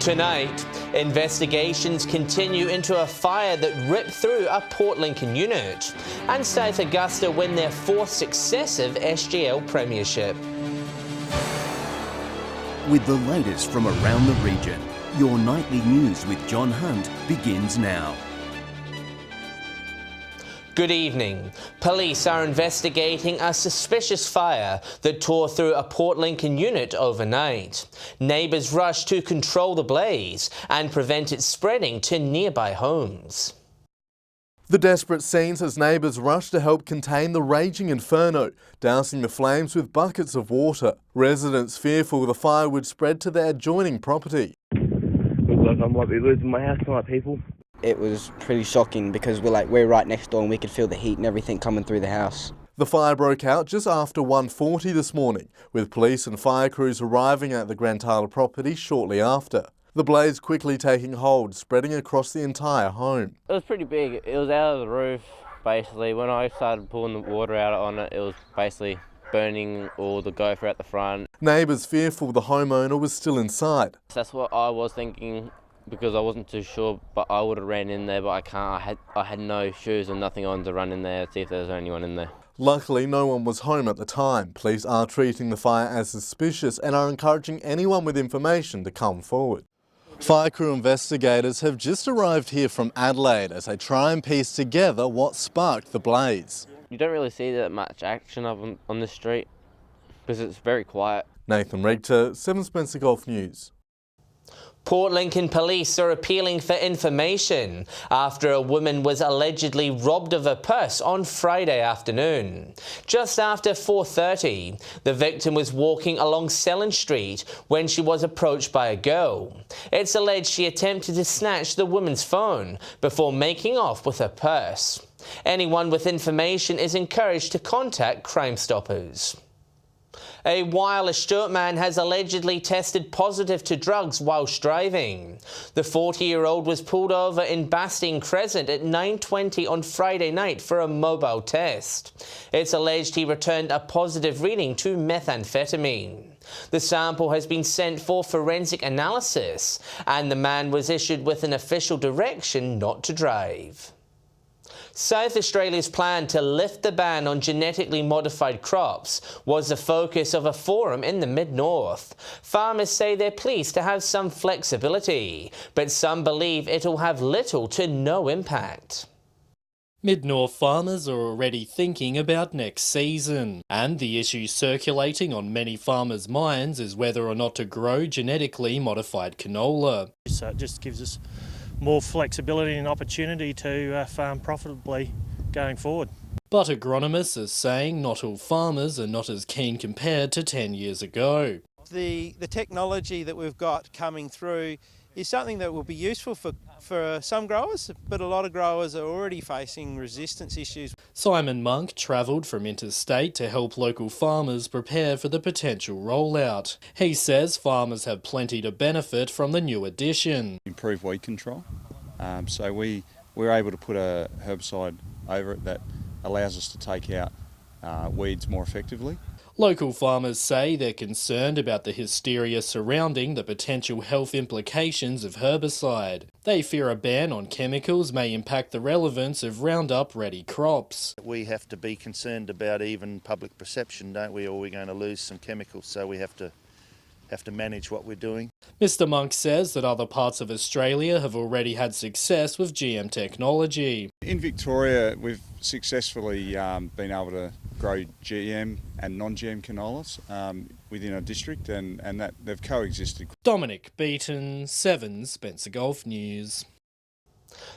Tonight, investigations continue into a fire that ripped through a Port Lincoln unit, and South Augusta win their fourth successive SGL premiership. With the latest from around the region, your nightly news with John Hunt begins now. Good evening. Police are investigating a suspicious fire that tore through a Port Lincoln unit overnight. Neighbours rushed to control the blaze and prevent it spreading to nearby homes. The desperate scenes as neighbours rushed to help contain the raging inferno, dousing the flames with buckets of water. Residents fearful the fire would spread to their adjoining property. Looks like I might be losing my house tonight, people. It was pretty shocking because we're right next door and we could feel the heat and everything coming through the house. The fire broke out just after 1:40 this morning, with police and fire crews arriving at the Grantala property shortly after. The blaze quickly taking hold, spreading across the entire home. It was pretty big. It was out of the roof, basically. When I started pulling the water out on it, it was basically burning all the gopher at the front. Neighbours fearful the homeowner was still inside. That's what I was thinking, because I wasn't too sure, but I would have ran in there, but I can't. I had no shoes and nothing on to run in there, see if there was anyone in there. Luckily, no one was home at the time. Police are treating the fire as suspicious and are encouraging anyone with information to come forward. Fire crew investigators have just arrived here from Adelaide as they try and piece together what sparked the blaze. You don't really see that much action on the street because it's very quiet. Nathan Richter, 7 Spencer Golf News. Port Lincoln police are appealing for information after a woman was allegedly robbed of her purse on Friday afternoon. Just after 4:30, the victim was walking along Sellen Street when she was approached by a girl. It's alleged she attempted to snatch the woman's phone before making off with her purse. Anyone with information is encouraged to contact Crime Stoppers. A Wireless Stewart man has allegedly tested positive to drugs whilst driving. The 40-year-old was pulled over in Bastien Crescent at 9:20 on Friday night for a mobile test. It's alleged he returned a positive reading to methamphetamine. The sample has been sent for forensic analysis, and the man was issued with an official direction not to drive. South Australia's plan to lift the ban on genetically modified crops was the focus of a forum in the mid-north. Farmers say they're pleased to have some flexibility, but some believe it'll have little to no impact. Mid-north farmers are already thinking about next season, and the issue circulating on many farmers' minds is whether or not to grow genetically modified canola. So it just gives us more flexibility and opportunity to farm profitably going forward. But agronomists are saying not all farmers are not as keen compared to 10 years ago. The technology that we've got coming through is something that will be useful for some growers, but a lot of growers are already facing resistance issues. Simon Monk travelled from interstate to help local farmers prepare for the potential rollout. He says farmers have plenty to benefit from the new addition. Improve weed control, so we're able to put a herbicide over it that allows us to take out weeds more effectively. Local farmers say they're concerned about the hysteria surrounding the potential health implications of herbicide. They fear a ban on chemicals may impact the relevance of Roundup-ready crops. We have to be concerned about even public perception, don't we, or we're going to lose some chemicals, so we have to manage what we're doing. Mr Monk says that other parts of Australia have already had success with GM technology. In Victoria, we've successfully been able to grow GM and non-GM canolas within a district, and that they've coexisted. Dominic Beaton, 7 Spencer Golf News.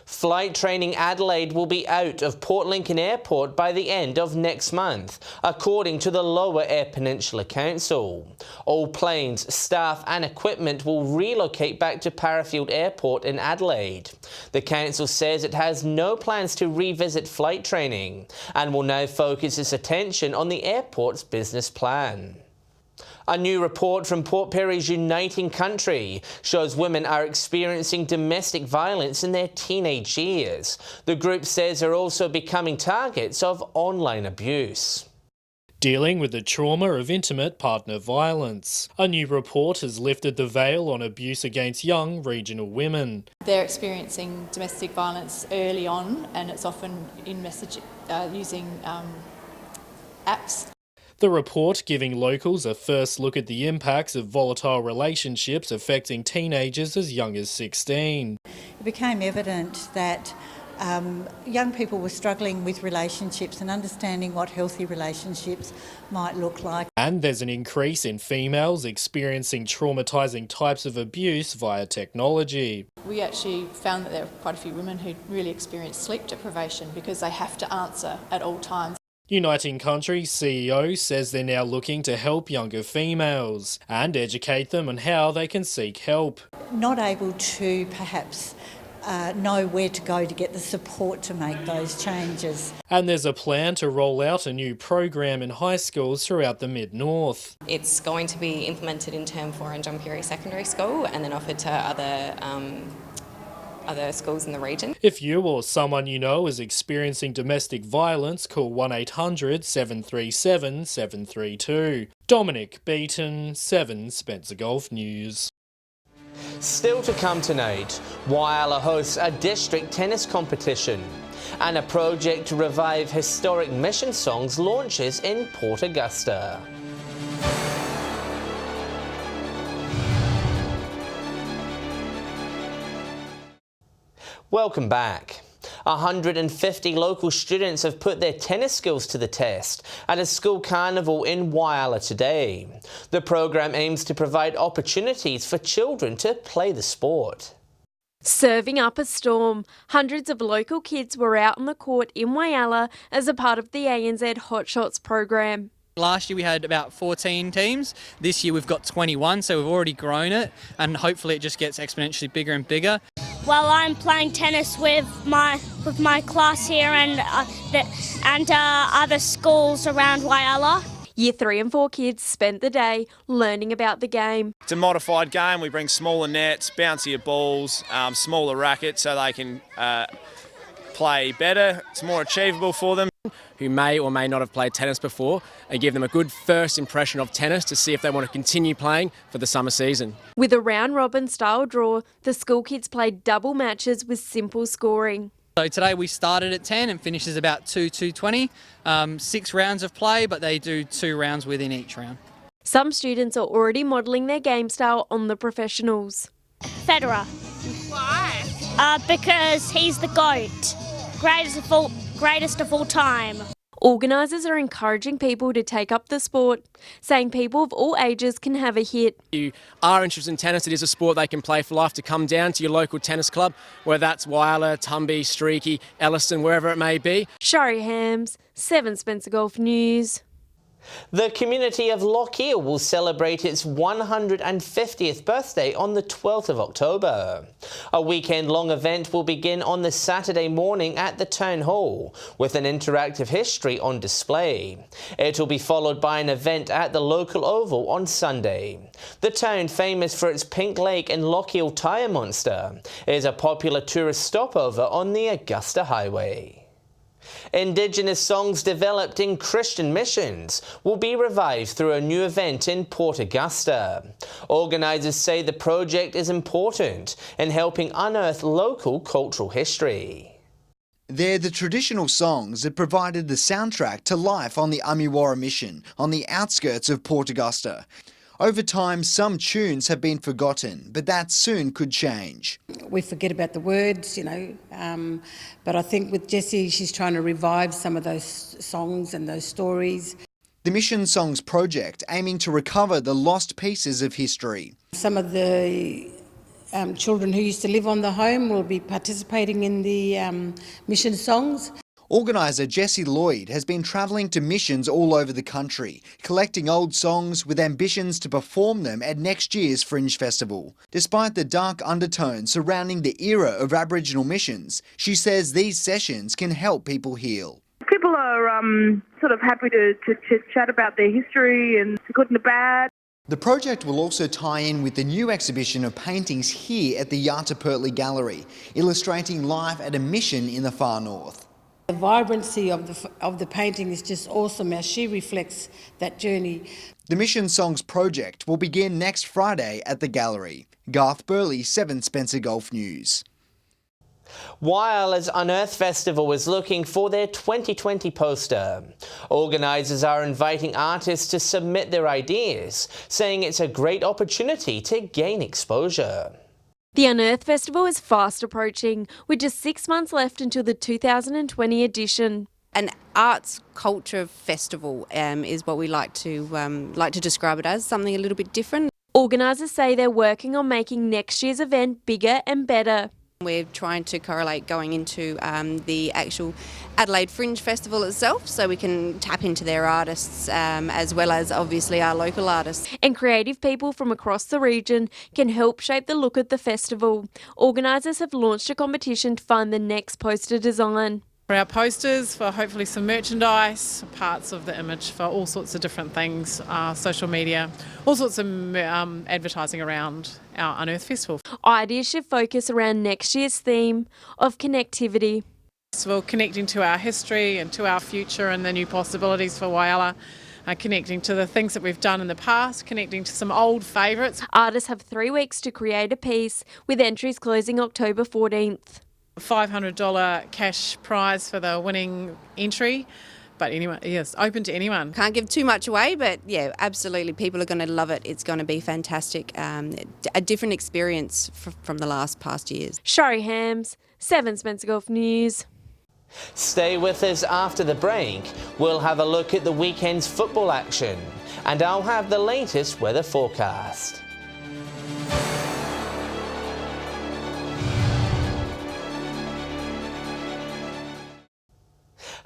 Flight Training Adelaide will be out of Port Lincoln Airport by the end of next month, according to the Lower Eyre Peninsula Council. All planes, staff and equipment will relocate back to Parafield Airport in Adelaide. The council says it has no plans to revisit flight training and will now focus its attention on the airport's business plan. A new report from Port Perry's Uniting Country shows women are experiencing domestic violence in their teenage years. The group says they're also becoming targets of online abuse. dealing with the trauma of intimate partner violence. A new report has lifted the veil on abuse against young regional women. They're experiencing domestic violence early on, and it's often in using apps. The report giving locals a first look at the impacts of volatile relationships affecting teenagers as young as 16. It became evident that young people were struggling with relationships and understanding what healthy relationships might look like. And there's an increase in females experiencing traumatising types of abuse via technology. We actually found that there are quite a few women who really experience sleep deprivation because they have to answer at all times. Uniting Country's CEO says they're now looking to help younger females and educate them on how they can seek help. Not able to perhaps know where to go to get the support to make those changes. And there's a plan to roll out a new program in high schools throughout the Mid-North. It's going to be implemented in Term 4 in John Perry Secondary School and then offered to other schools in the region. If you or someone you know is experiencing domestic violence, call 1800 737 732. Dominic Beaton, 7 Spencer Golf News. Still to come tonight, Whyalla hosts a district tennis competition, and a project to revive historic mission songs launches in Port Augusta. Welcome back. 150 local students have put their tennis skills to the test at a school carnival in Whyalla today. The program aims to provide opportunities for children to play the sport. Serving up a storm, hundreds of local kids were out on the court in Whyalla as a part of the ANZ Hot Shots program. Last year we had about 14 teams. This year we've got 21, so we've already grown it, and hopefully it just gets exponentially bigger and bigger. Well, I'm playing tennis with my class here and other schools around Whyalla. Year 3 and 4 kids spent the day learning about the game. It's a modified game. We bring smaller nets, bouncier balls, smaller rackets so they can play better. It's more achievable for them. Who may or may not have played tennis before, and give them a good first impression of tennis to see if they want to continue playing for the summer season. With a round-robin style draw, the school kids played double matches with simple scoring. So today we started at 10 and finishes about 2:20. 6 rounds of play, but they do 2 rounds within each round. Some students are already modelling their game style on the professionals. Federer. Why? Because he's the GOAT. Greatest of all time. Organisers are encouraging people to take up the sport, saying people of all ages can have a hit. If you are interested in tennis, it is a sport they can play for life, to come down to your local tennis club, whether that's Whyalla, Tumby, Streaky, Elliston, wherever it may be. Shari Hams, 7 Spencer Golf News. The community of Lochiel will celebrate its 150th birthday on the 12th of October. A weekend-long event will begin on the Saturday morning at the Town Hall, with an interactive history on display. It will be followed by an event at the local oval on Sunday. The town, famous for its Pink Lake and Lochiel Tyre Monster, is a popular tourist stopover on the Augusta Highway. Indigenous songs developed in Christian missions will be revived through a new event in Port Augusta. Organisers say the project is important in helping unearth local cultural history. They're the traditional songs that provided the soundtrack to life on the Amiwara mission on the outskirts of Port Augusta. Over time, some tunes have been forgotten, but that soon could change. We forget about the words, but I think with Jessie, she's trying to revive some of those songs and those stories. The Mission Songs project aiming to recover the lost pieces of history. Some of the children who used to live on the home will be participating in the Mission Songs. Organiser Jessie Lloyd has been travelling to missions all over the country, collecting old songs with ambitions to perform them at next year's Fringe Festival. Despite the dark undertones surrounding the era of Aboriginal missions, she says these sessions can help people heal. People are sort of happy to chat about their history and the good and the bad. The project will also tie in with the new exhibition of paintings here at the Yata Pertley Gallery, illustrating life at a mission in the far north. The vibrancy of the painting is just awesome as she reflects that journey. The Mission Songs project will begin next Friday at the gallery. Garth Burley, 7 Spencer Golf News. Wyala's Unearth Festival is looking for their 2020 poster. Organisers are inviting artists to submit their ideas, saying it's a great opportunity to gain exposure. The Unearth Festival is fast approaching, with just 6 months left until the 2020 edition. An arts culture festival is what we like to describe it as, something a little bit different. Organisers say they're working on making next year's event bigger and better. We're trying to correlate going into the actual Adelaide Fringe Festival itself, so we can tap into their artists as well as obviously our local artists. And creative people from across the region can help shape the look of the festival. Organisers have launched a competition to find the next poster design. For our posters, for hopefully some merchandise, parts of the image for all sorts of different things, social media, all sorts of advertising around our Unearth Festival. Ideas should focus around next year's theme of connectivity. Festival connecting to our history and to our future and the new possibilities for Wyala, connecting to the things that we've done in the past, connecting to some old favourites. Artists have 3 weeks to create a piece, with entries closing October 14th. $500 cash prize for the winning entry, but anyone, yes, open to anyone. Can't give too much away, but yeah, absolutely, people are going to love it. It's going to be fantastic, a different experience from the past years. Shari Hams, 7 Spencer Golf News. Stay with us after the break. We'll have a look at the weekend's football action, and I'll have the latest weather forecast.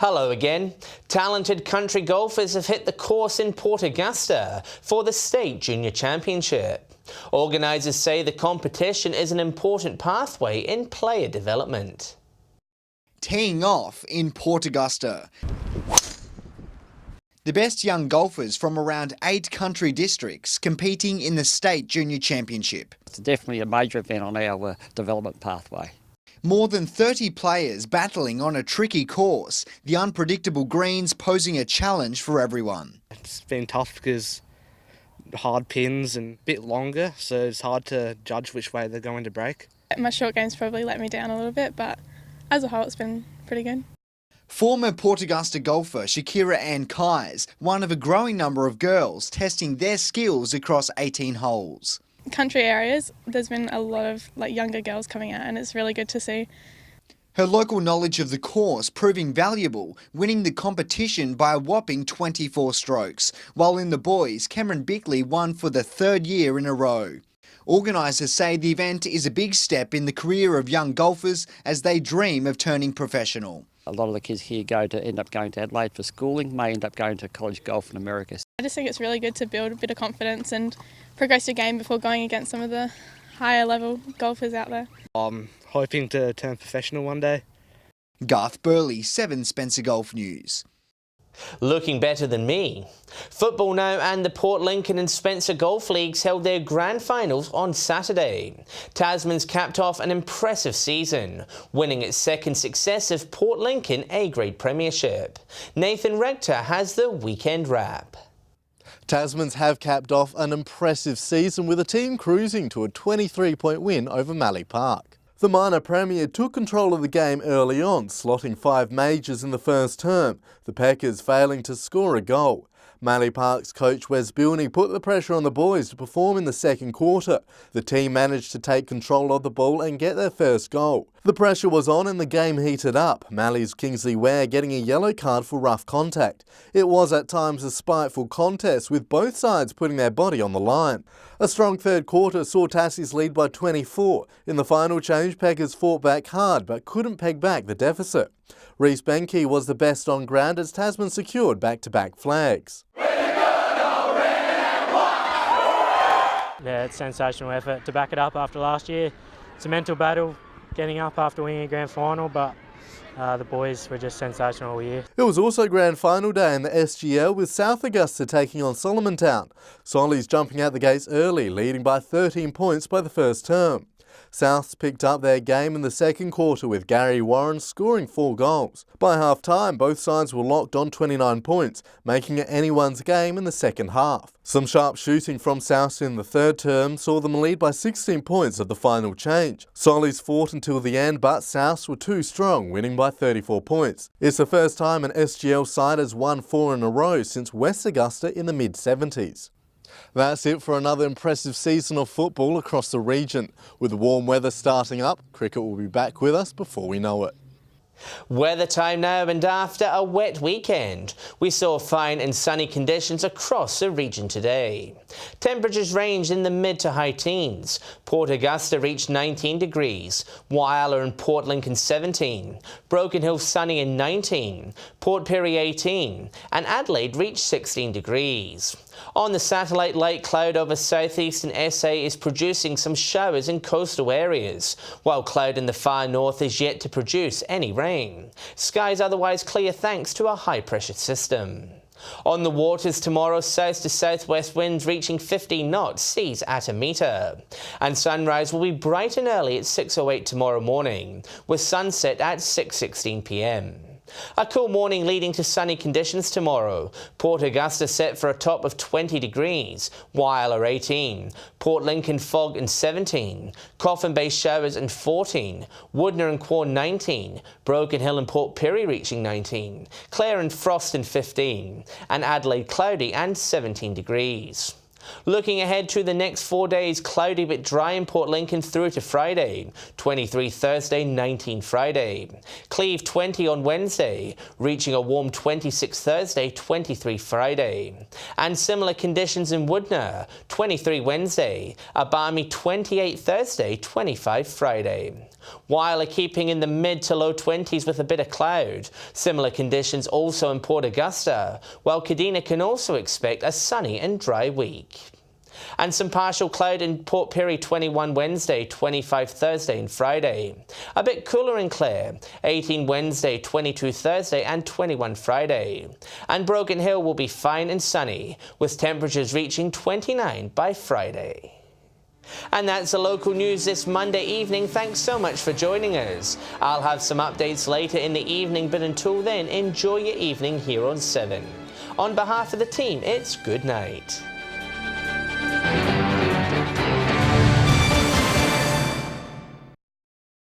Hello again. Talented country golfers have hit the course in Port Augusta for the State Junior Championship. Organisers say the competition is an important pathway in player development. Teeing off in Port Augusta. The best young golfers from around 8 country districts competing in the State Junior Championship. It's definitely a major event on our development pathway. More than 30 players battling on a tricky course, the unpredictable greens posing a challenge for everyone. It's been tough because hard pins and a bit longer, so it's hard to judge which way they're going to break. My short game's probably let me down a little bit, but as a whole it's been pretty good. Former Port Augusta golfer Shakira Ann Kais, one of a growing number of girls testing their skills across 18 holes. Country areas, there's been a lot of younger girls coming out, and it's really good to see. Her local knowledge of the course proving valuable, winning the competition by a whopping 24 strokes, while in the boys, Cameron Bickley won for the 3rd year in a row. Organisers say the event is a big step in the career of young golfers as they dream of turning professional. A lot of the kids here end up going to Adelaide for schooling, may end up going to college golf in America. I just think it's really good to build a bit of confidence and progress your game before going against some of the higher level golfers out there. I'm hoping to turn professional one day. Garth Burley, 7 Spencer Golf News. Looking better than me. Football Now and the Port Lincoln and Spencer Golf Leagues held their grand finals on Saturday. Tasman's capped off an impressive season, winning its 2nd successive Port Lincoln A-grade premiership. Nathan Rector has the weekend wrap. Tasmans have capped off an impressive season with the team cruising to a 23-point win over Mallee Park. The minor premier took control of the game early on, slotting 5 majors in the first term, the Packers failing to score a goal. Mallee Park's coach Wes Bilney put the pressure on the boys to perform in the second quarter. The team managed to take control of the ball and get their first goal. The pressure was on and the game heated up, Mallee's Kingsley Ware getting a yellow card for rough contact. It was at times a spiteful contest, with both sides putting their body on the line. A strong third quarter saw Tassies lead by 24. In the final change, Packers fought back hard but couldn't peg back the deficit. Reece Benkey was the best on ground as Tasman secured back-to-back flags. Yeah, it's sensational effort to back it up after last year. It's a mental battle getting up after winning a grand final, but the boys were just sensational all year. It was also grand final day in the SGL with South Augusta taking on Solomon Town. Solly's jumping out the gates early, leading by 13 points by the first term. Souths picked up their game in the second quarter with Gary Warren scoring 4 goals. By half-time, both sides were locked on 29 points, making it anyone's game in the second half. Some sharp shooting from Souths in the third term saw them lead by 16 points at the final change. Sollies fought until the end, but Souths were too strong, winning by 34 points. It's the first time an SGL side has won 4 in a row since West Augusta in the mid-70s. That's it for another impressive season of football across the region. With warm weather starting up, cricket will be back with us before we know it. Weather time now, and after a wet weekend, we saw fine and sunny conditions across the region today. Temperatures ranged in the mid to high teens. Port Augusta reached 19 degrees, Whyalla and Port Lincoln 17, Broken Hill sunny and 19, Port Pirie 18, and Adelaide reached 16 degrees. On the satellite, light cloud over southeastern SA is producing some showers in coastal areas, while cloud in the far north is yet to produce any rain. Skies otherwise clear thanks to a high-pressure system. On the waters tomorrow, south to southwest winds reaching 15 knots, seas at a metre. And sunrise will be bright and early at 6:08 tomorrow morning, with sunset at 6:16 p.m. A cool morning leading to sunny conditions tomorrow. Port Augusta set for a top of 20 degrees, Whyalla 18, Port Lincoln fog and 17, Coffin Bay showers and 14, Woodner and Quorn 19, Broken Hill and Port Pirie reaching 19, Clare and Frost and 15, and Adelaide cloudy and 17 degrees. Looking ahead to the next 4 days, cloudy but dry in Port Lincoln through to Friday, 23 Thursday, 19 Friday. Cleve 20 on Wednesday, reaching a warm 26 Thursday, 23 Friday. And similar conditions in Woodner, 23 Wednesday, a balmy 28 Thursday, 25 Friday. Whyalla keeping in the mid to low 20s with a bit of cloud. Similar conditions also in Port Augusta, while Kadina can also expect a sunny and dry week. And some partial cloud in Port Pirie 21 Wednesday, 25 Thursday and Friday. A bit cooler in Clare, 18 Wednesday, 22 Thursday and 21 Friday. And Broken Hill will be fine and sunny, with temperatures reaching 29 by Friday. And that's the local news this Monday evening. Thanks so much for joining us. I'll have some updates later in the evening, but until then, enjoy your evening here on 7. On behalf of the team, it's good night.